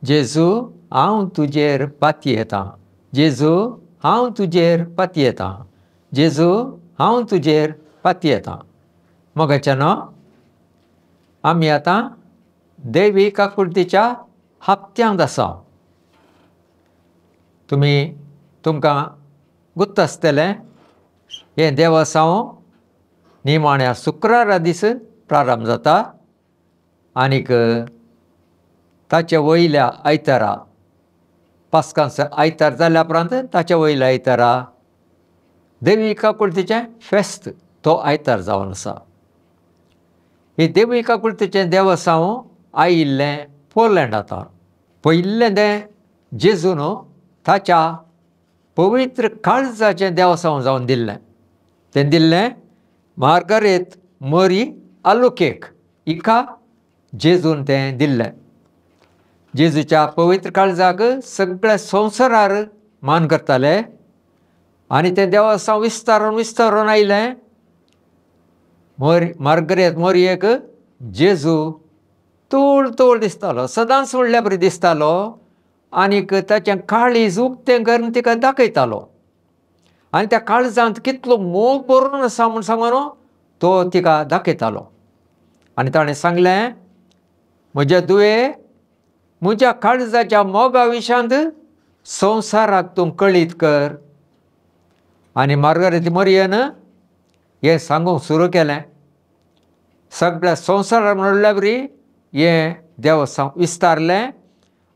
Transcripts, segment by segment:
जेजू हांव तुजेर पातयेतां, जेजू हांव तुजेर पातयेतां, जेजू हांव तुजेर पातयेतां. मोगाच्यानो आमी आतां दैवीक आकृतीच्या हप्त्यांत आसा. तुमकां गुर्त आसतलें हें देवासांव निमाण्या शुक्रारा दीस प्रारंभ जाता आनीक ताचे वयल्या आयतारा पास्कांचो आयतार जाल्या उपरांत ताचे वयल्या आयतारा दैवीक आकृतीचें फेस्त तो आयतार जावन आसा. ही दैवीक आकृतीचें देवासांव आयिल्लें पोलंडांत. पयिल्लें जेजून ताच्या पवित्र काळजाचें देवासांव जावन दिल्लें. तें दिल्लें मार्गारेत मरी आलुकेक हिका जेजून तें दिल्लें. जेजूच्या पवित्र काळजाक सगळे संवसारार मान करताले आनी तें देवासांव विस्तारून आयलें. मार्गारेत मरयेक जेजू तूळ दिसतालो, सदांच म्हणल्या बरी दिसतालो आनीक ताचें काळीज उक्तें करून तिका दाखयतालो. आनी त्या काळजांत कितलो मोग भरून आसा म्हूण सांगून तो तिका दाखयतालो. आनी ताणें सांगलें, म्हज्या दुये म्हज्या काळजाच्या मोगा विशांत संवसाराक तूं कळीत कर. आनी मार्गारेत मरियन हें सांगूंक सुरू केलें. सगळ्या संवसाराक म्हणल्या बरी हें देवासांव विस्तारलें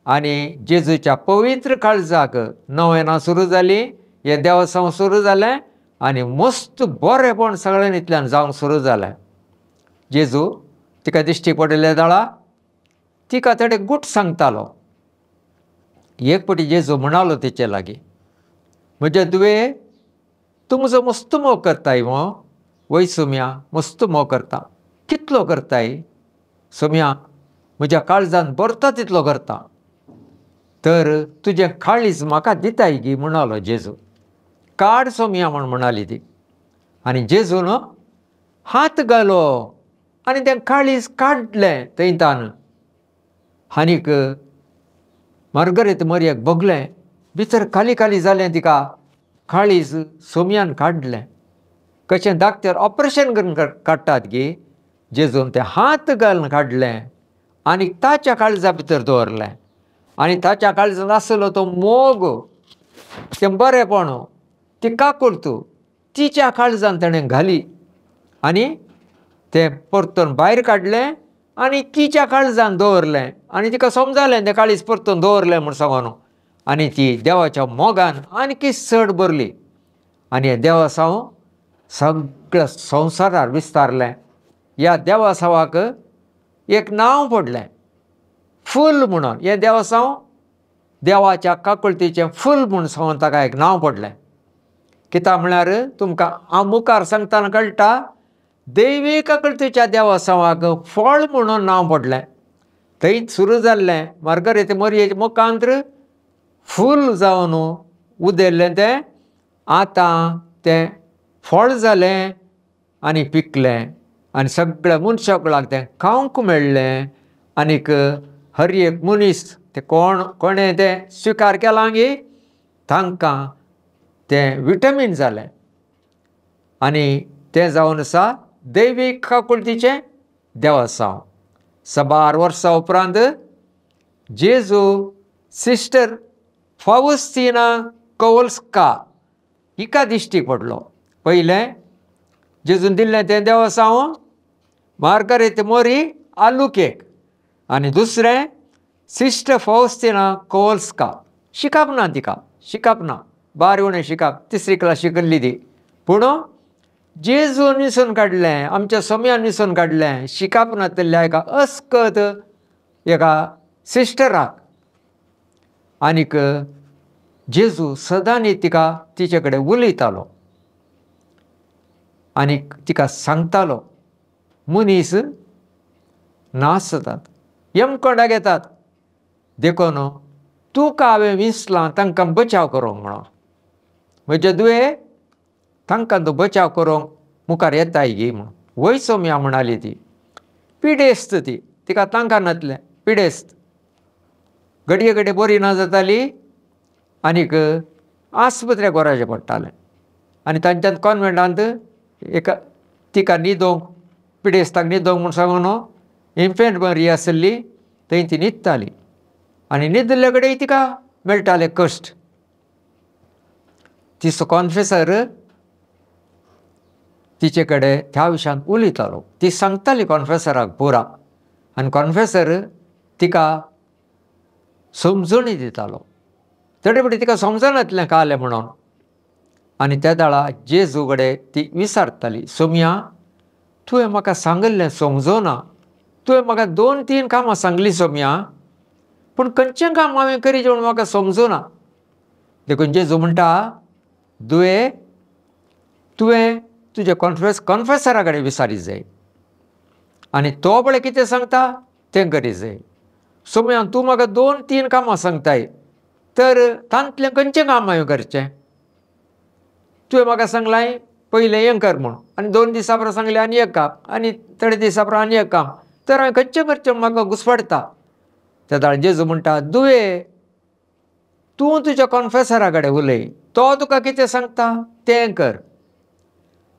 आनी जेजूच्या पवित्र काळजाक नवेनां सुरू जालीं. हें देवासांव सुरू जालें आनी मस्त बरेंपण सगळ्यांतल्यान जावंक सुरू जालें. जेजू तिका दिश्टी पडिल्ल्या दाळा तिका थोडे गूट सांगतालो. एक फावटी जेजू म्हणालो तिचे लागीं, म्हज्या दुये तूं म्हजो मस्त मोग करताय मो. वय सुम्या मस्त मोग करता. कितलो करताय? सुम्या म्हज्या काळजांत भरता तितलो करता. तर तुजें काळीज म्हाका दिताय गी म्हणालो जेजू. काड सोम्या म्हणाली ती. आनी जेजून हात घालो आनी तें काळीज काडलें थंयतान. आनीक मार्गारेत मरियेक बगलें भितर खाली जालें. तिका काळीज सोम्यान काडलें. कशें धाकट्यार ऑपरेशन करून काडटात गी. जेजून तें हात घालून काडलें आनी ताच्या काळजा भितर दवरलें. आनी ताच्या काळजांत आसलो तो मोग, तें बरेंपण, ती काकुळट तिच्या काळजांत ताणें घाली आनी तें परतून भायर काडलें आनी तिच्या काळजांत दवरलें. आनी तिका समजलें तें काळीज परतून दवरलें म्हूण सांगून. आनी ती देवाच्या मोगान आनीक चड भरली. आनी हें देवासांव सगळ्या संवसारार विस्तारलें. ह्या देवासांवाक एक नांव पडलें, फूल म्हणून. हें देवासांव देवाच्या काकुळटीचें फूल म्हूण सांगून ताका एक नांव पडलें. कित्याक म्हळ्यार तुमकां हांव मुखार सांगतना कळटा, दैवीक आकृतीच्या देवासांवाक फळ म्हणून नांव पडलें. थंयच सुरू जाल्लें. मार्गारेत मरियेच्या मुखांत फूल जावन उदेल्लें तें आतां तें फळ जालें आनी पिकलें आनी सगळ्या मनशाकुळाक तें खावंक मेळ्ळें. आनीक हर एक मनीस तें कोणें तें स्विकार केलां गी तांकां तें विटमीन जालें. आनी तें जावन आसा दैवीक आकृतीचें देवासांव. 6 वर्सां उपरांत जेजू सिस्टर फावस्तिना कोवल्स्का हिका दिश्टी पडलो. पयलें जेजून दिल्लें तें देवासांव मार्गारेत मरी आलुकेक आनी दुसरें सिस्टर फावस्तिना कोवल्स्का. शिकप ना तिका, शिकप ना, बारीक उणें शिकप, 3री क्लास शिकल्ली ती. पूण जेजून न्हिसून काडलें, आमच्या सोम्यान न्हिसून काडलें. शिकप नातल्या एका अस्कत एका सिस्टराक. आनीक जेजू सदांच तिका तिचे कडेन उलयतालो आनीक तिका सांगतालो, मनीस नास जातात, यमकोंडाक येतात, देखून तुका हांवें विंसलां तांकां बचाव करूंक म्हणोन. म्हजे दुये तांकां तूं बचाव करूंक मुखार येताय गी म्हूण. वय सोम्या म्हणाली ती. पिडेस्त ती, तिका तांकां नातलें, पिडेस्त. घडये घडये बरी ना जाताली आनीक आस्पत्र्याक व्हरचें पडटालें आनी तांच्यान कॉन्वेंटांत एका तिका न्हिदोंक पिडेस्ताक न्हिदोंक म्हूण सांगून इन्फेंट मरी आसली थंय ती न्हिदताली आनी न्हिदले कडेन तिका मेळटाले कश्ट. तिचो कॉन्फेसर तिचे कडेन त्या विशयान उलयतालो. ती सांगताली कॉन्फेसराक पुरा आनी कॉन्फेसर तिका समजणी दितालो. तडे तिका समजनातलें कळलें म्हणून आनी त्या दाळा जेजू कडेन ती विचारताली, सोम्या तुवें म्हाका सांगल्लें समजोना. तुवें म्हाका 2-3 कामां सांगलीं सोम्या, पूण खंयचें काम हांवें करीचें म्हूण म्हाका समजोना. देखून जेजू म्हणटा तुवें तुजे कॉन्फेसरा कडेन विचारीत जाय आनी तो पळय कितें सांगता तें करीत जाय. सोम्या तूं म्हाका 2-3 कामां सांगताय, तर तांतलें खंयचें काम हांवें करचें? तुवें म्हाका सांगलां पयलें हें कर म्हूण आनी 2 दिसा परस सांगलें आनी एक काम आनी थोडे दिसा परस आनी एक काम, तर हांवें खंयचें करचें म्हूण म्हाका घुसपडटा. त्या दाळ जेजू म्हणटा तूं तुज्या कॉन्फेसरा कडेन उलय, तो तुका कितें सांगता तें कर.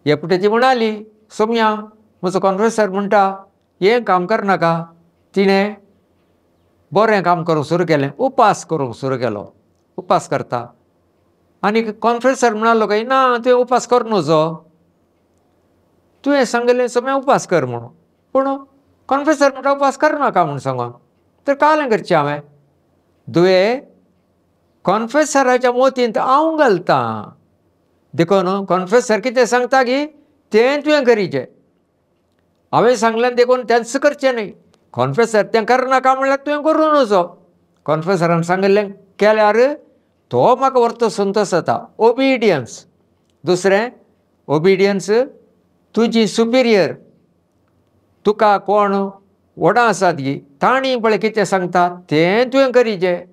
हे पुटे ती म्हणाली, सोम्या म्हजो कॉन्फेसर म्हणटा हें काम करनाका. तिणें बरें काम करूंक सुरू केलें, उपास करूंक सुरू केलो, उपास करता. आनी कॉन्फेसर म्हणलो काय ना तुवें उपास कर नजो, तुवें सांगलें सोम्या उपास कर म्हणून, पूण कॉन्फेसर म्हणटा उपास करनाका म्हूण सांगून, तर कालें करचें हांवें? तुवें कॉन्फेसराच्या मोतींत हांव घालता. देखून कॉन्फेसर कितें सांगता की तें तुवें करीचें. हांवें सांगलें देखून तेंच करचें न्ही. कॉन्फेसर तें करनाका म्हणल्यार तुवें करूं नजो. कॉन्फेसरान सांगलें केल्यार तो म्हाका व्हरतो संतोश जाता. ओबिडियन्स. दुसरें ओबिडियन्स तुजी सुपिरियर, तुका कोण व्हडा आसात गी तांणी पळय कितें सांगता तें तुवें करीचें.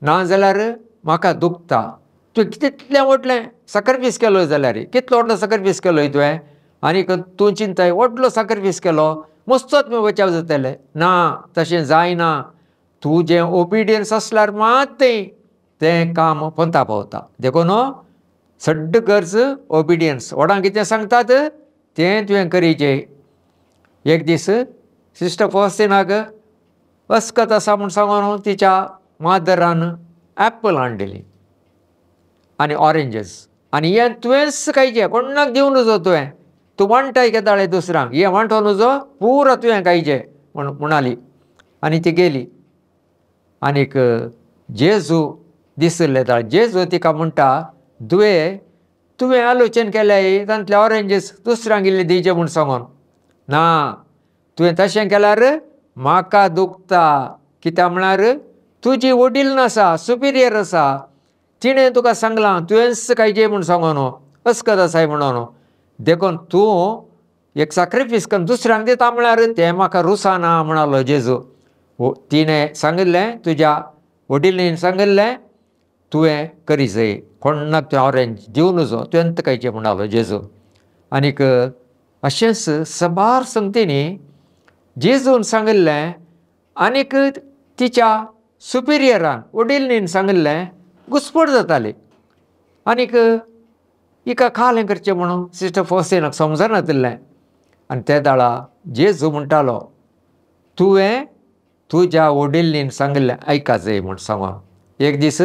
नाजाल्यार म्हाका दुखता. तुवें कितलें व्हडलें सॅक्रिफीस केलो जाल्यार, कितलो व्हडलो सॅक्रिफीस केलोय तुवें आनीक तूं चिंताय व्हडलो सॅक्रिफीस केलो मस्तोच तुवें बचाव जातलें. ना, तशें जायना. तूं जें ओबिडियन्स आसल्यार मात तें काम पंता पावता. देखून सड्ड गरज ओबिडियन्स. व्हडां कितें सांगतात तें तुवें करीचें. एक दीस सिस्टर फॉस्टिनाक अस्कत आसा म्हूण सांगून तिच्या मादरान एप्पल हाडिल्लीं आनी ऑरेंजीस, आनी हें तुवेंच खायचें, कोणाक दिवं नजो. तूं वांटाय केदाळे दुसऱ्यांक, हें वांटो नजो, पुरो तुवें खायचें म्हणाली. आनी ती गेली. आनीक जेजू दिसले दाळ जेजू तिका म्हणटा तुवें आलोचन केलें तांतले ऑरेंजीस दुसऱ्यांक इल्ले दिवचे म्हूण सांगून. ना, तुवें तशें केल्यार म्हाका दुखता. कित्याक म्हळ्यार तुजी वडील आसा, सुपिरियर आसा, तिणें तुका सांगलां तुवेंच खायचें म्हूण सांगून, अस्कत आसाय म्हणून. देखून तूं एक सॅक्रिफीस करून दुसऱ्यांक दिता म्हळ्यार तें म्हाका रुसाना म्हणलो जेजू. तिणें सांगिल्लें तुज्या वडिलीन सांगिल्लें तुवें करी जाय, कोणाक तुवें ऑरेंज दिवं नजो, तुवेंत खायचें म्हणलो जेजू. आनीक अशेंच सबार संगतींनी जेजून सांगिल्लें आनीक तिच्या सुपिरियरान वडिलीन सांगिल्लें घुसपड जाताली. आनीक हिका खालें करचें म्हणून सिस्टर फॉस्टिनाक समजनातलें. आनी त्या दाळा जेजू म्हणटालो तुवें तुज्या वडिलीन सांगिल्लें आयका जाय म्हूण सांगून. एक दीस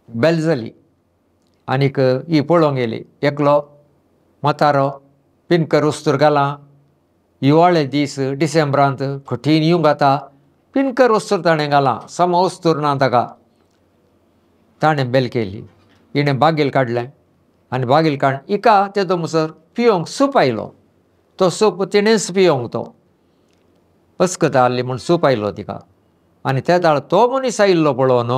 बेल जाली आनीक ही पळोवंक गेली. एकलो म्हातारो पिनकर वस्तूर घालां, हिवाळे दीस डिसेंबरांत कठीण यूंग जाता, पिनकर वस्तूर ताणें घालां, समो वस्तूर ना ताका. ताणें बेल केली. हिणें बागेल काडलें आनी बागेल काडून हिका तेदो मुसर पिवंक सूप आयलो. तो सूप तिणेंच पिवंक तो अस्कत आसली म्हूण सूप आयलो तिका. आनी त्या दाळ तो मनीस आयिल्लो पळोवन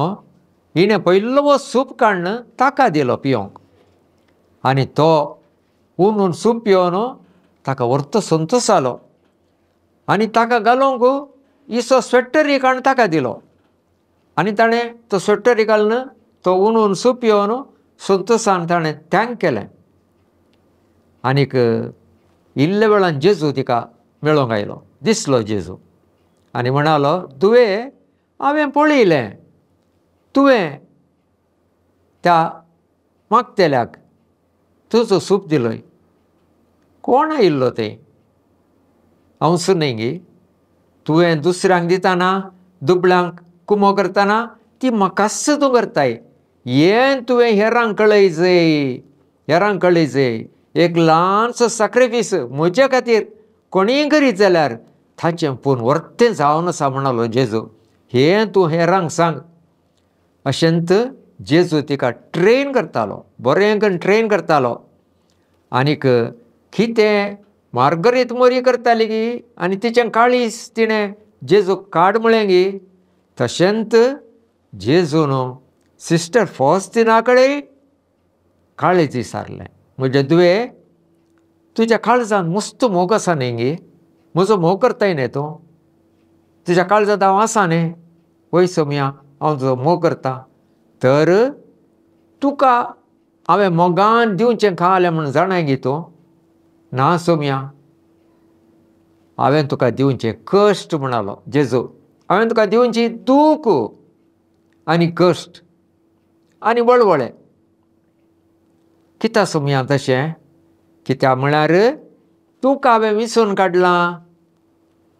हिणें पयलो सूप काडून ताका दिलो पिवंक. आनी तो उन सूप पिवन ताका व्हरतो संतोश जालो. आनी ताका घालूंक हिचो स्वेटर काडून ताका दिलो. आनी ताणें तो स्वेटर घालून तो उन सूप पिवन संतोशान ताणें थँक केलें. आनीक इल्ले वेळान जेजू तिका मेळोंक आयलो, दिसलो जेजू. आनी म्हणालो तुवें हांवें पळयलें तुवें त्या मागतेल्याक तुजो सूप दिलोय. कोण आयिल्लो तें? हांवच न्ही गे. तुवें दुसऱ्यांक दिताना दुबळ्यांक कुमो करतना ती म्हाकाच तूं करताय. हें तुवें हेरांक कळयचें, हेरांक कळयचें. एक ल्हानसो सॅक्रिफीस म्हजे खातीर कोणीय करीत जाल्यार ताचें पूण वर्तें जावन आसा म्हणलो जेजू. हें तूं हेरांक सांग. अशेंत जेजू तिका ट्रेन करतालो, बरें करून ट्रेन करतालो. आनीक कितें मार्गरेत मोरी करताली गी आनी तिचें काळीज तिणें जेजूक काड म्हळें गी. तशेंच जेजून सिस्टर फॉस्तिना कडेन काळीज विचारलें. म्हजे दुवे तुज्या काळजांत मस्त मोग आसा न्ही गे. म्हजो मोग करताय न्ही तूं. तुज्या काळजांत हांव आसा न्ही. वय सोमया हांव तुजो मोग करतां. तर तुका हांवें मोगान दिवचें खा जाल्यार म्हूण जाणाय गे तूं. ना सोमया हांवें तुका दिवचें कश्ट म्हणलो जेजू. हांवें तुका दिवचीं दूख आनी कश्ट आनी वळवळें. कित्याक सोमया तशें? कित्याक म्हळ्यार तुका हांवें विंचून काडलां.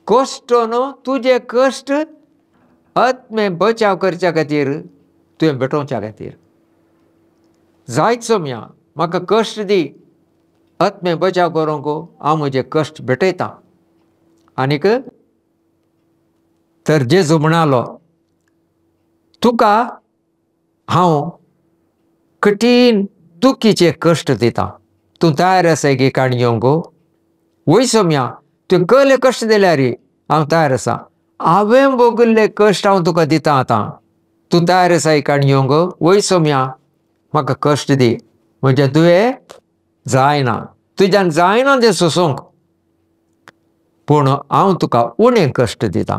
कश्ट न्हू तुजे कश्ट आत्मे बचाव करच्या खातीर तुवें भेटोवच्या खातीर. जायत सोमया म्हाका कश्ट दी. आत्मे बचाव करूंक हांव म्हजे कश्ट भेटयतां. आनीक तर जेजू म्हणालो तुका हांव कठीण दुखीचे कश्ट दितां. तूं तयार आसाय गे काण घेवंक? वय सोमया तुवें कसले कश्ट दिल्यार हांव तयार आसां. हांवें भोगिल्ले कश्ट हांव तुका दितां आतां. तूं तयार आसाय काण घेवंक? वय सोमया म्हाका कश्ट दी. म्हज्या तुवें जायना, तुज्यान जायना तें सोंसूंक. पूण हांव तुका उणें कश्ट दितां.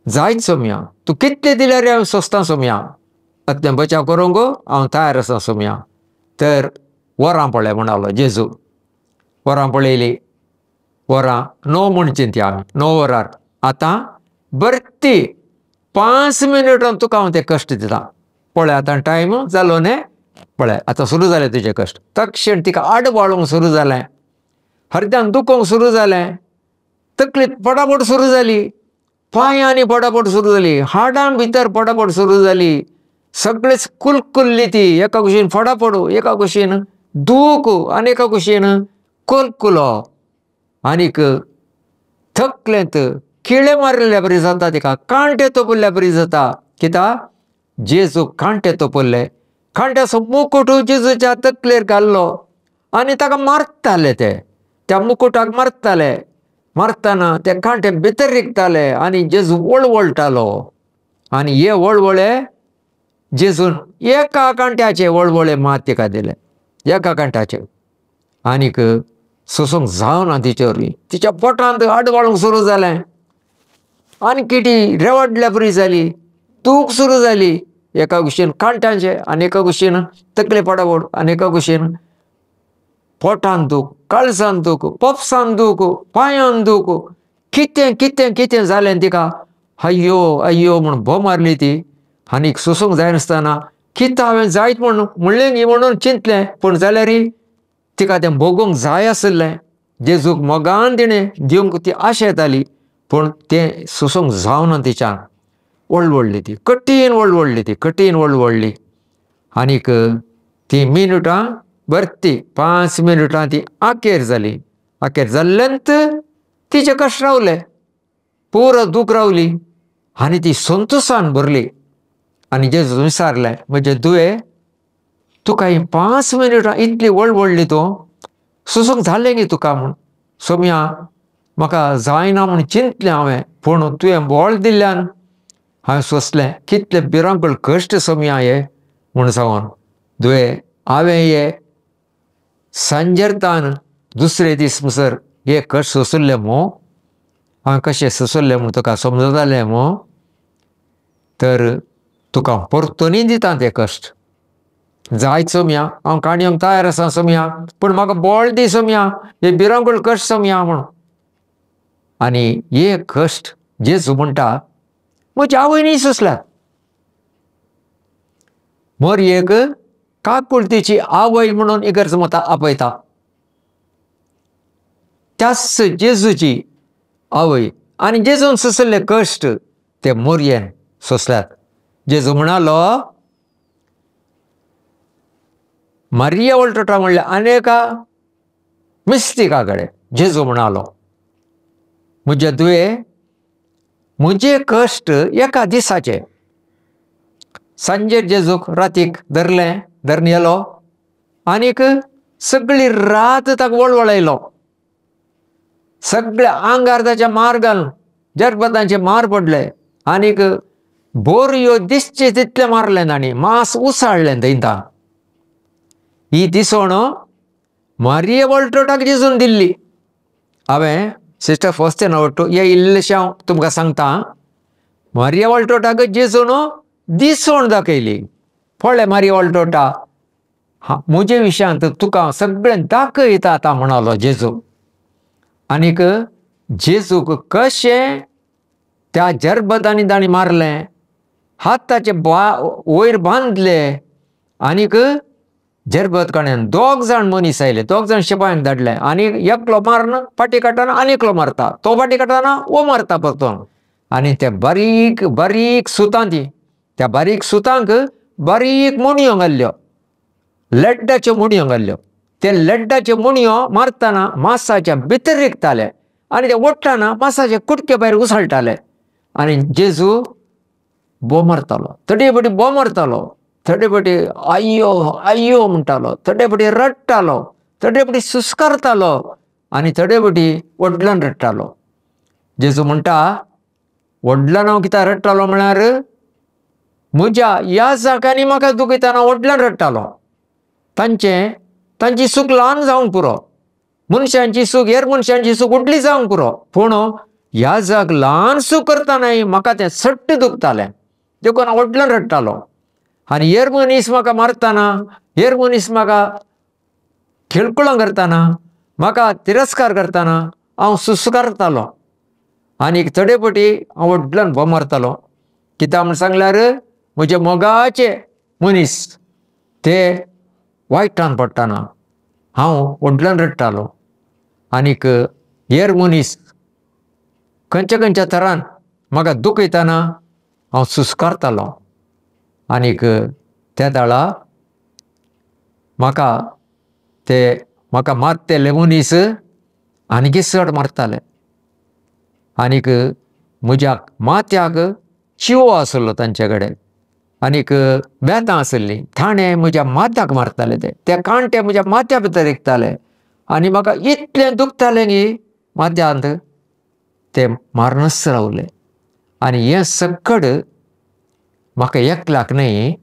जायत सोमया तूं कितलें दिल्यार हांव सोंसतां सोमया. आत्मे बचाव करूंक हांव तयार आसां सोमया. तर वरां पळय म्हणलो जेजू. वरां पळयलीं. वरां 9 म्हणचीं ती आमी 9 वरार. आतां बरती 5 मिनटान तुका हांव ते कश्ट दितां. पळय आतां टायम जालो न्ही. पळय आतां सुरू जालें तुजें कश्ट. तक्षण तिका आडवाळूंक सुरू जालें. हृदयान दुखोवंक सुरू जालें. तकली पडापड सुरू जाली. पांयांनी पडापड सुरू जाली. हाडां भितर पडापड सुरू जाली. सगळेच कुलकुल्ली ती. एका कुशीन फडापड, एका कुशीन दूख आनी एका कुशीन कुलकुलो. आनीक थकलेंत किळे मारिल्ल्या बरी जाता तिका. कांटे तोपिल्ल्या बरी जाता. कित्याक जेजू कांटे तोपल्ले. कांट्याचो मुकुट जेजूच्या तकलेर घाल्लो आनी ताका मारताले ते. त्या मुकुटाक मारताले. मारतना ते कांटे भितर रिगताले आनी जेजू वळवळटालो. आनी हे वळवळे जेजून एका कांट्याचे वळवळे मात तिका दिले. एका कांट्याचे. आनीक सोंसूंक जावना तिचे वरवीं. तिच्या पोटांत आडवाळूंक सुरू जालें. आनी किटी रेवडल्या बरी जाली. दूख सुरू जाली. एका कुशीन कांट्यांचे आनी एका कुशीन तकले पडापड आनी एका कुशीन पोटान दूख, काळजान दूख, पोपसान दूख, पांयान दूख. कितें कितें कितें जालें तिका. अय्यो अय्यो म्हूण भोव मारली ती. आनीक सोंसूंक जायनासतना कितें हांवें जायत म्हूण म्हणलें न्ही म्हणून चिंतलें. पूण जाल्यार तिका तें भोगूंक जाय आसलें. जेजूक मोगान तिणें दिवंक ती आशा येताली. पूण तें सोंसूंक जावना तिच्यान. वळवळ्ळी ती. कठीण वळवळ्ळी ती. कठीण वळवळ्ळी. आनीक ती मिनटां बरती 5 मिनटां ती आखेर जाली. आखेर जाल्ल्यांत तिचे कश्ट रावले. पुरो दूख रावली. आनी ती संतोशान भरली. आनी जेजून विचारलें म्हजे दुवे तुका ही 5 मिनटां इतली वळवळ्ळी तूं. सोंसूंक जालें गे तुका म्हूण. सोमया म्हाका जायना म्हूण चिंतलें हांवें. पूण तुवें बोळ दिल्ल्यान हांवें सोंसलें. कितले भिरांकूळ कश्ट सोमया हे म्हूण सांगून. दुवे हांवें हे सांजेरतान दुसरे दीस म्हणसर हे कश्ट सोंसले मू. हांवें कशें सोंसले म्हूण तुका समजतालें मू. तर तुका परतूनय दितां ते कश्ट. जायत सोमया हांव काणयोंक तयार आसां सोमया. पूण म्हाका बोळ दी सोमया. हे भिरांकूळ कश्ट सोमया म्हूण. आनी हे कश्ट जेजू म्हणटा म्हज्या आवयनी सुसल्यात. मोरयेक काकुळतीची आवय म्हणून इगर्जमतां आपयता. त्याच जेजूची आवय आनी जेजून सुसले कश्ट ते मोरयेन सोंसल्यात. जेजू म्हणालो मारिया वॉल्टोटा म्हणले अनेका मिस्तिका कडेन जेजू म्हणालो म्हजे तुवें म्हजे कश्ट एका दिसाचे. सांजेर जेजूक रातीक धरून येलो आनीक सगळी रात ताका वळवळयलो. सगळ्या आंगार ताच्या मार घालून जरबतांचे मार पडले आनीक बोरयो दिसचे तितले मारले तांणी. मांस उसाळलें थंयता. ही दिसोण मारिया वॉल्टोटाक जेजून दिल्ली. हांवें सिस्टर फॉस्टिना वट्टू हे इल्लेशें हांव तुमकां सांगता. मारिया वॉल्टोटाक जेजून दिसोण दाखयली. पळय मारिया वॉल्टोटा म्हजे विशयांत तुका सगळें दाखयता आतां म्हणालो जेजू. आनीक जेजूक कशें त्या जरबतांनी तांणी मारलें, हात ताचे वयर बांदले आनीक जरबत कडल्यान 2 जाण मनीस आयले. 2 जाण शिपायांक धाडले आनी एकलो मारन फाटी काडटाना आनी एकलो मारता, तो फाटी काडटाना वो मारता परतून. आनी ते बारीक बारीक सुतां त्या बारीक सुतांक बारीक मुणयो घाल्ल्यो, लड्डाच्यो मुणयो घाल्ल्यो. ते लड्डाच्यो मुणयो मारतना मांसाच्या भितर रिगताले आनी ते ओडटाना मांसाचे कुडके भायर उसळटाले. आनी जेजू बो मारतालो, थडेबडी बो मारतालो, थडेबडी आय्यो आय्यो म्हणटालो, थडेबडी रडटालो, थडेबडी सुस्कारतालो आनी थडेबडी वडल्यान रडटालो. जेजू म्हणटा वडल्यान हांव कित्याक रडटालो म्हळ्यार म्हज्या ह्या जाग्यांनी म्हाका दुखयतना वडल्यान रडटालो. तांची सूख ल्हान जावंक पुरो, मनशांची सूख हेर मनशांची सूख व्हडली जावंक पुरो, पूण ह्या जाग ल्हान सूख करतानाय म्हाका तें सट्ट दुखतालें, देखून हांव वडल्यान रडटालो. आनी हेर मनीस म्हाका मारतना, हेर मनीस म्हाका खेळकुळां करतना, म्हाका तिरस्कार करतना हांव सुस्कारतालो आनीक थडेपटी हांव वडल्यान भो मारतालो. कित्याक म्हूण सांगल्यार म्हजे मोगाचे मनीस ते वायटान पडटाना हांव वडल्यान रडटालो आनीक हेर मनीस खंयच्या खंयच्या तरान म्हाका दुखयतना हांव सुस्कारतालो. आनीक त्या दाळा म्हाका मारतेले मनीस आनीक चड मारताले आनीक म्हज्या माथ्याक चिवो आसलो तांचे कडेन आनीक बेतां आसलीं, थाणे म्हज्या माथ्याक मारताले, ते कांटे म्हज्या माथ्या भितर रिगताले आनी म्हाका इतलें दुखतालें की माथ्यांत ते मारनच रावले. आनी हें सगळ म्हाका एकल्याक न्ही,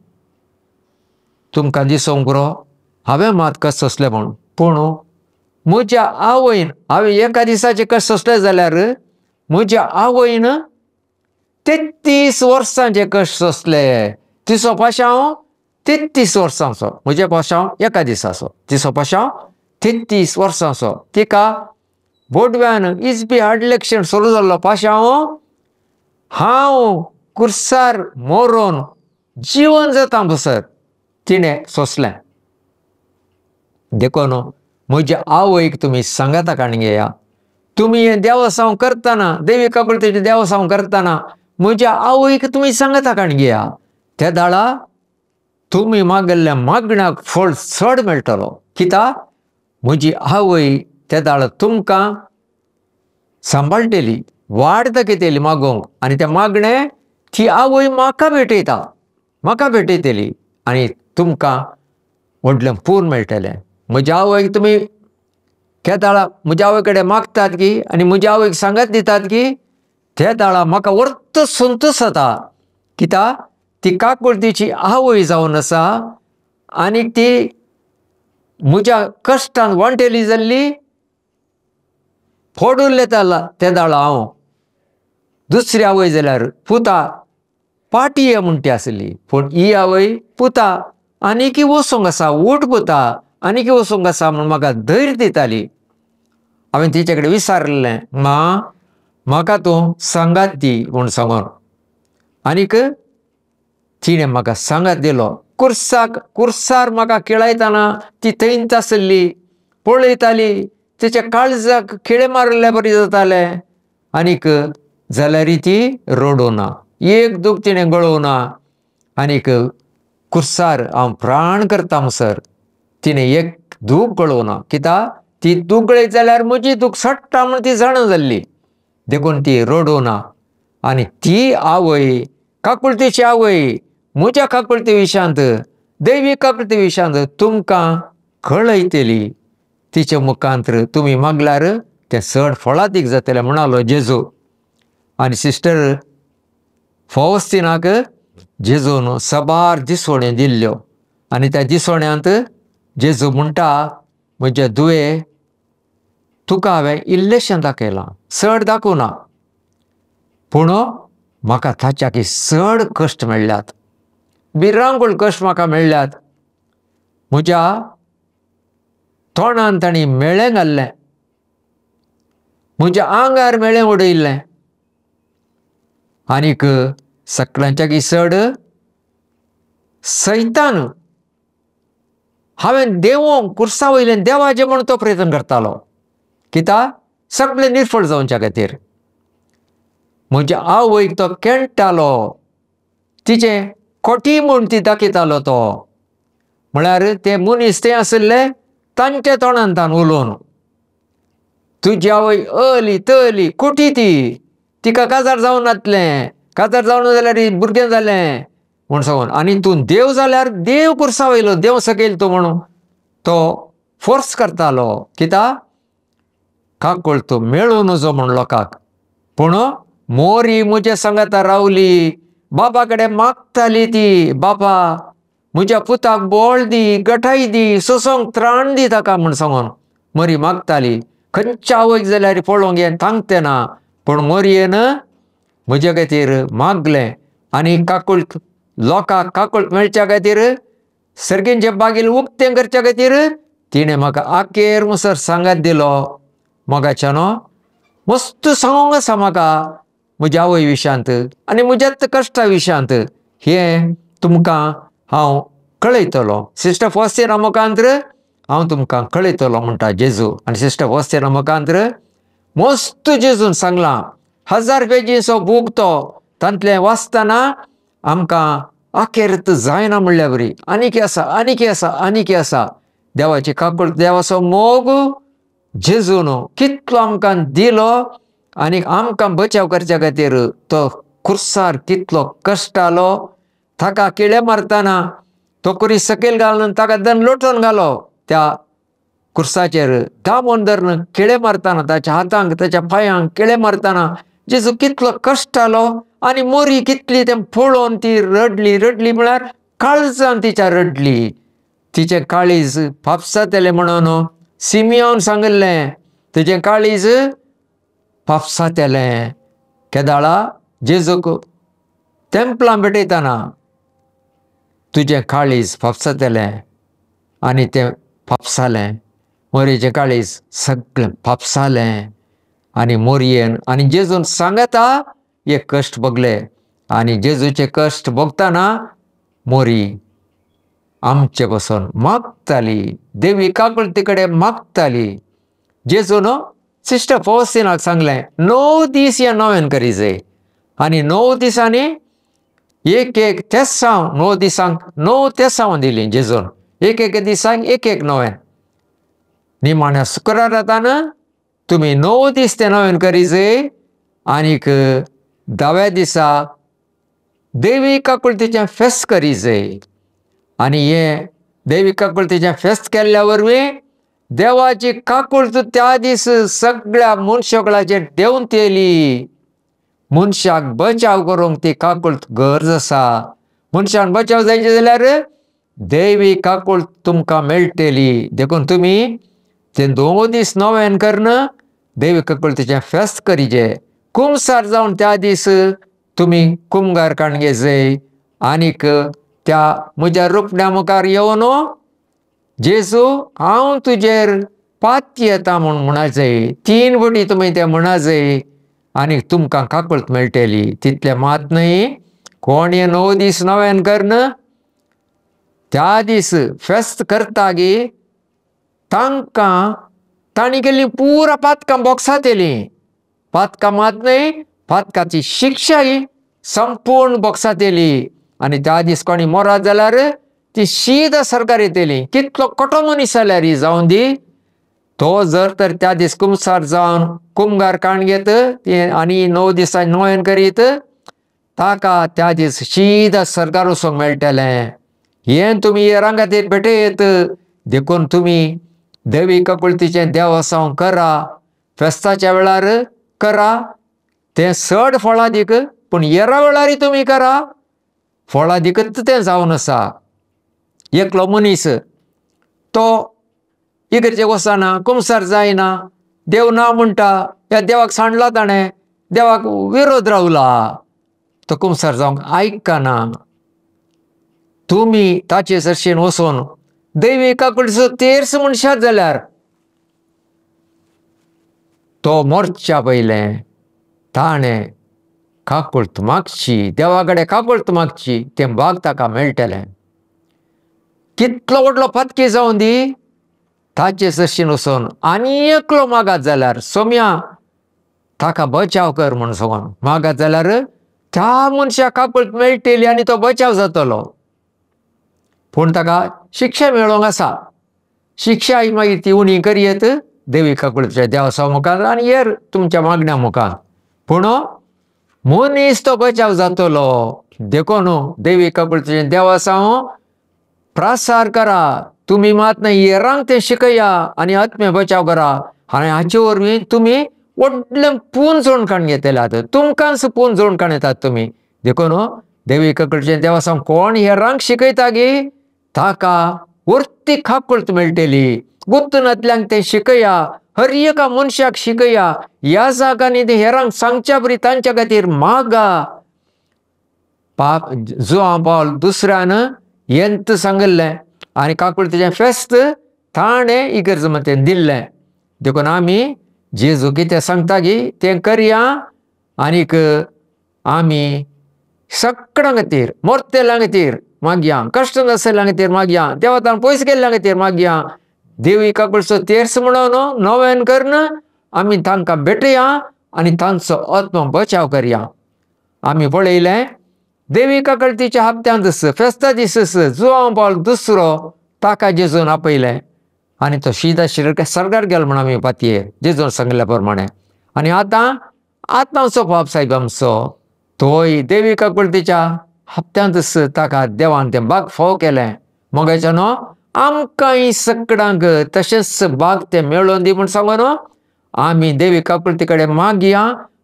तुमकां दिसोंक पुरो हांवें मात कशें सोंसलें म्हूण, पूण म्हज्या आवयन हांवें एका दिसाचें कशें सोंसलें जाल्यार म्हज्या आवयन 33 वर्सांचे कश्ट सोंसले. तिसो पाशांव 33 वर्सांचो, म्हज्या पाशांव एका दिसाचो, तिसो पाशांव 33 वर्सांचो. तिका बोडव्यान इजबी हाडले क्षण सुरू जाल्लो पाशांव हांव कुर्सार मोरून जिवन जाता बसर तिणें सोंसलें. देखून म्हज्या आवयक तुमी सांगाता काण घेया, तुमी हें देवसांव करतना, देवी काकुळतेचें देवसांव करतना म्हज्या आवयक तुमी सांगाता काण घेया. त्या दाळा तुमी मागल्ल्या मागण्याक फळ चड मेळटलो. कित्याक म्हजी आवय त्या दाळा तुमकां सांबाळटली, वाट दाखयतली मागोवंक आनी तें मागणें ती आवय म्हाका भेटयतली आनी तुमकां व्हडलें पूर्ण मेळटलें. म्हज्या आवयक तुमी त्या दाळा म्हज्या आवय कडेन मागतात की आनी म्हज्या आवयक सांगत दितात की त्या दाळा म्हाका वर्त संतोश जाता. कित्याक ती काकुळतीची आवय जावन आसा आनीक ती म्हज्या कश्टान वांटेली जाल्ली. फोडून येताला त्या दाळा हांव दुसरी आवय जाल्यार पुता पाटये म्हणटी आसली, पूण ही आवय पुता आनीक वचूंक आसा, उठ पुता आनीक वचूंक आसा म्हूण म्हाका धैर्य दिताली. हांवें तिचे कडेन विचारलें, मा म्हाका तूं सांगात दी म्हूण सांगून आनीक तिणें म्हाका सांगात दिलो. कुर्सार म्हाका खेळयतना ती थंयच आसली, पळयताली, तिच्या काळजाक खिळे मारले बरी जाताले. आनीक जाल्यार ती रडोना, एक दूख तिणें गळोवना. आनीक कुर्सार हांव प्राण करता म्हणसर तिणें एक दूख गळोवना. कित्याक ती दूख गळयत जाल्यार म्हजी दूख सडटा म्हण ती जाणा जाल्ली, देखून ती रडोना. आनी ती आवय, काकुळतेची आवय, म्हज्या काकुळते विशांत, दैवी काकुळते विशांत तुमकां कळयतली. तिच्या मुखांतर तुमी मागल्यार तें चड फळादीक जातलें म्हणालो जेजू. आनी सिस्टर फावस्तिनाक जेजून साबार दिसवण्यो दिल्ल्यो. आनी त्या दिसवण्यांत जेजू म्हणटा, म्हजे दुये तुका हांवें इल्लेशें दाखयलां, चड दाखोवना, पूण म्हाका ताच्याकी चड कश्ट मेळ्ळ्यात, भिरांकूळ कश्ट म्हाका मेळ्ळ्यात. म्हज्या तोंडान तांणी मेळें घाल्लें, म्हज्या आंगार मेळें उडयल्लें. आनीक सगळ्यांच्याकी चड सैतान हांवें देवोंक कुर्सा वयलें देवाचें म्हूण तो प्रयत्न करतालो. कित्याक सगळें निर्फळ जावच्या खातीर. म्हज्या आवयक तो केणटालो, तिचें खोटी म्हूण ती दाखयतालो तो. म्हळ्यार ते मनीस थंय आसले तांच्या तोंडान तान उलोवन, तुजी आवय अली तली खोटी ती, तिका काजार जावन नातलें, काजार जावन जाल्यार भुरगें जालें म्हूण सांगून. आनी तूं देव जाल्यार देव कुर्सा वयलो, देव सकयल तूं म्हणून तो फोर्स करतालो. कित्याक काकूळ तूं मेळूं नजो म्हूण लोकांक. पूण मोरी म्हज्या सांगाता रावली, बाबा कडेन मागताली ती, बाबा म्हज्या पुताक बोळ दी, गठाय दी, सोंसोंक त्राण दी ताका म्हूण सांगून मोरी मागताली. खंयच्या आवयक जाल्यार पळोवंक हें सांगतें ना, पूण मोरयेन म्हजे खातीर मागलें. आनी काकूळ लोकांक काकूळ मेळच्या खातीर, सर्गेंचे बागेल उक्तें करच्या खातीर तिणें म्हाका आखेर म्हणसर सांगात दिलो. मोगाच्यानो मस्त सांगोंक आसा म्हाका म्हज्या आवय विशांत आनी म्हज्याच कश्टा विशांत. हें तुमकां हांव कळयतलो. सिस्टर फावस्तिना मुखांतर हांव तुमकां कळयतलो म्हणटा जेजू. आनी सिस्टर फावस्तिना मुखांतर मस्त जेजून सांगलां. 1000 पेजीचो बूक तो, तांतलें वाचतना आमकां आखेर जायना म्हणल्या बरी, आनीक आसा, आनीक आसा, आनीक आसा. देवाची काकूळ, देवाचो मोग जेजून कितलो आमकां दिलो. आनी आमकां बचाव करच्या खातीर तो कुर्सार कितलो कश्टालो. ताका किळे मारतना तो कुरीस सकयल घालून ताका दन लोटोवन घालो. त्या कुर्साचेर दामोन धरून किळे मारतना, ताच्या हातांक ताच्या पांयांक किळे मारतना जेजू कितलो कश्टालो. आनी मोरी कितली तें पळोवन ती रडली. रडली म्हळ्यार काळजान तिच्या रडली. तिचें काळीज फापसातलें म्हणून सिमियोन सांगलें, तुजें काळीज फापसातलें. केदाळा जेजूक तेंपलां भेटयतना तुजें काळीज फापसातलें. आनी तें फापसालें. मोरयेचें काळीज सगळें फापसालें. आनी मोरयेन आनी जेजून सांगता हे कश्ट भोगले. आनी जेजूचे कश्ट भोगतना मोरी आमचे बसून मागताली, देवी काकुळते कडेन मागताली. जेजून सिस्टर फावस्तिनाक सांगलें 9 दीस हें नोवेन करी जाय. आनी 9 दिसांनी एक तेसांव, 9 दिसांक 9 तेसांव दिलीं जेजून. एक दिसाक एक नोवेन. निमाण्या शुक्रारातान तुमी 9 दीस तें नोवेन करी जाय. आनीक 10व्या दिसा देवी काकुळतेचें फेस्त करी जाय. आनी हें देवी काकुळतेचें फेस्त केल्ल्या वरवीं देवाची काकुळत त्या दीस सगळ्या मनशाकुळाचेर देंवत येयली. मनशाक बचाव करूंक ती काकुळत गरज आसा. मनशान बचाव जायचे जाल्यार देवी काकुळत तुमकां मेळटली. देखून तुमी ते 2 दीस नोवेन करून देवी काकुळतेचें फेस्त करीचें. कुमसार जावन त्या दीस तुमी कुमगार काणगे जाय. आनीक त्या म्हज्या रुपण्या मुखार येवन जेजू हांव तुजेर पाती येता म्हूण म्हणा जाय. 3 फावटी तुमी तें म्हणा जाय. आनी तुमकां काकूळट मेळटली. तितले मात न्हय, कोण हे 9 दीस नव्यान करना त्या दीस फेस्त करता गे तांकां तांणी केल्ली पुरा पातकां बॉक्सांत येयली. पातकां मात न्हय, पातकाची शिक्षा ही संपूर्ण बॉक्सांत येयली. आनी त्या दीस कोणी मोरात जाल्यार ती शीद सरकार येतली. कितलो खोटो मनीस जाल्यार जावन दी तो जर तर त्या दीस कुमसार जावन कुमगार काण घेत आनी 9 दिसांनी नोयन करीत ताका त्या दीस शीद सरकार वचोंक मेळटलें. हें तुमी हेरां खातीर भेटयत देखून तुमी देवी काकुळतीचें देवसांव करा. फेस्ताच्या वेळार करा तें चड फळां दीक, पूण हेरा वेळारय तुमी करा फळां दिकत तें जावन आसा. एकलो मनीस तो इगर्जेक वचना, कुमसार जायना, देव ना म्हणटा, ह्या देवाक सांडला ताणें, देवाक विरोध रावला, तो कुमसार जावंक आयकना. तुमी ताचे सरशेन वचून दैवी काकुळटीचो तेर्स मनशात जाल्यार तो मोरच्या पयलें ताणें काकुळट मागची, देवा कडेन काकुळट मागची, तें भाग ताका मेळटलें. कितलो व्हडलो पातकी जावन दी ताचे सरशेन वचून आनी एकलो मागात जाल्यार सोम्या ताका बचाव कर म्हूण सांगून मागात जाल्यार त्या मनशाक काकुळट मेळटली आनी तो बचाव जातलो. पूण ताका शिक्षा मेळोंक आसा. शिक्षा ही मागीर ती उणी करयत देवी काकुळटीच्या देवसा मुखार आनी हेर तुमच्या मागण्या मुखार. पूण मनीस तो बचाव जातलो. देखून देवी काकुळटीचें देवसांव प्रसार करा. तुमी मात न्हय, हेरांक तें शिकया आनी आत्मे बचाव करा. आनी हाचे वरवीं तुमी व्हडलें पून जोडकाण घेतल्यात. तुमकांच पून जोडकाण येतात तुमी. देखून देवी काकुळटीचें देवसांव कोण हेरांक शिकयता गे ताका वर्ती काकुळट मेळटली. गुप्तनांतल्यांक तें शिकया, हर एका मनशाक शिकया. ह्या जागांनी तें हेरांक सांगच्या परी तांच्या खातीर मागा. जुआंव पावल दुसऱ्यान येंत सांगलें आनी काकुळटीचें फेस्त ताणें इगर्ज मतें दिल्लें. देखून आमी जेजू कितें सांगता गे तें करया. आनीक आमी सगळ्यां खातीर, मोरतेल्यां खातीर मागया, कश्ट नासलेल्यां खातीर मागया, देवातान पयस गेल्ल्यां खातीर मागया. देवी काकुळटीचो तेर्स म्हणून नव्यान करन आमी तांकां भेटया आनी तांचो आत्मो बचाव करया. आमी पळयलें देवी काकुळटीच्या हप्त्या दीस फेस्ता दीस जुआंव पावल दुसरो ताका जेजून आपयलें आनी तो शीदा सरकार गेलो म्हण आमी पातयेर जेजून सांगल्या प्रमाणें. आनी आतां आत्माचो बाप साहेब आमचो तोय देवी काकुळटीच्या हप्त्या दीस ताका देवान तें भाग फाव केलें. मोगाच्यान आमकांय सगळ्यांक तशेंच भाग तें मेळोवन दी म्हूण सांगून आमी देवी काकुळटी कडेन मागया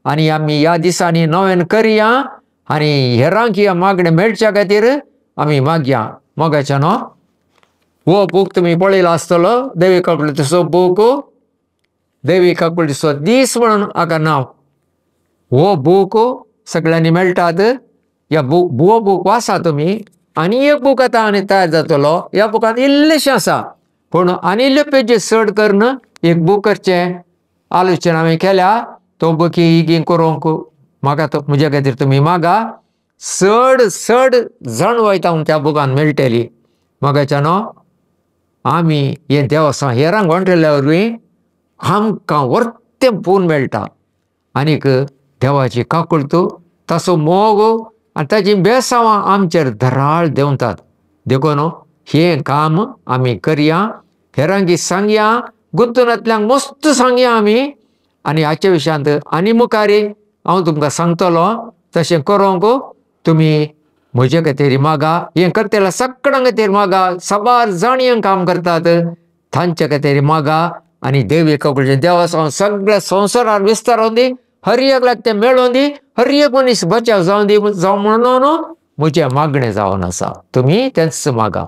आनी आमी ह्या दिसांनी नव्यान करया आनी हेरांक ह्या मागणें मेळच्या खातीर आमी मागया. मोगाच्यान हो बूक तुमी पळयलो आसतलो, देवी काकुळटीचो बूक, देवी काकुळटीचो दीस म्हणून हाका नांव. हो बूक सगळ्यांनी मेळटात. ह्या हो बूक वाचा तुमी. आनी एक बूक आतां आनी तयार जातलो. ह्या बुकांत इल्लेशें आसा पूण आनी इल्ल्यो पेजीस चड करन एक बुकाचें आलोचना हांवें केल्या. तो बूक ही करूंक म्हाका तो म्हज्या खातीर तुमी मागा. चड जाणवाय तांकां त्या बुकान मेळटली. मोगाच्यान आमी हें देवसांव हेरांक वांटल्या वरवीं आमकां वर्तें पून मेळटा. आनीक देवाची काकुळट ताचो मोग आनी ताची बेसांवां आमचेर धराळ देंवतात. देखून हें काम आमी करया, हेरांकी सांगया, गुप्तनांतल्यांक मस्त सांगया आमी. आनी हाच्या विशयांत आनी मुखारी हांव तुमकां सांगतलो. तशें करूंक तुमी म्हजे खातीर मागा. हें करतल्या सगळ्यां खातीर मागा. साबार जाणयांक काम करतात तांचे खातीर मागा. आनी देवी काकुळटीचें देवसांव सगळ्या संवसारार विस्तारोवन दी. हर एकल्याक तें मेळोवन दी. हर एक मनीस बचाव जावन दी जावं म्हणून म्हजें मागणें जावन आसा. तुमी तेंच मागा.